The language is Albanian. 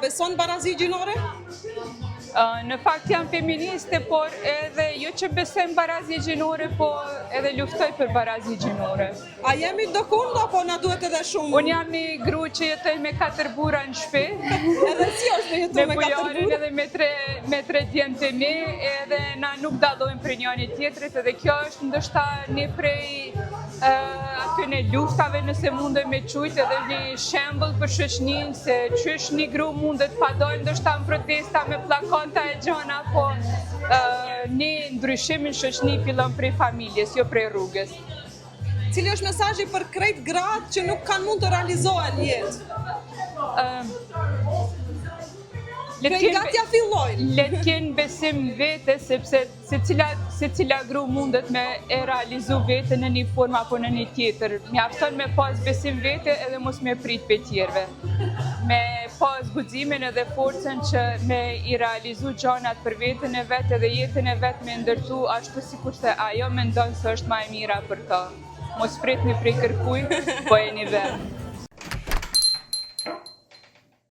Beson barazi gjinore? Në fakt jam feministe, por edhe jo që besojmë barazi gjinore, po edhe luftoj për barazi gjinore. A jemi do kund apo na duhet edhe shumë? Unë jam një gru që jetoj me 4 burra në shtëpi. Edhe si është me jetu me 4 bujarin burra? edhe me 3 djemë të mi, edhe na nuk dallojmë për njëri tjetrit, edhe kjo është ndoshta një prej atyne luftave, nëse mundem me qujtë, edhe një shembull për shoqërinë se qysh një gru mundet pa dojnë ndoshta në protesta me plakata e gjona, po një ndryshim në shoqëri fillon prej familjes, jo prej rrugës. Cili është mesazhi për krejt gratë që nuk kanë mund të realizohen jetë? Le të kenë besim vete, sepse se cila gru mundet me e realizu vete në një formë apo në një tjetër. Mjafton me pas besim vete edhe mos me prit për tjerve. Me pas guximin edhe forcen që me i realizu gjanat për vetën e vetë edhe jetën e vetë me ndërtu ashtu sikur se ajo me ndonë se është ma e mira për ta. Mos prit një prej kërkuj, po e një vetë.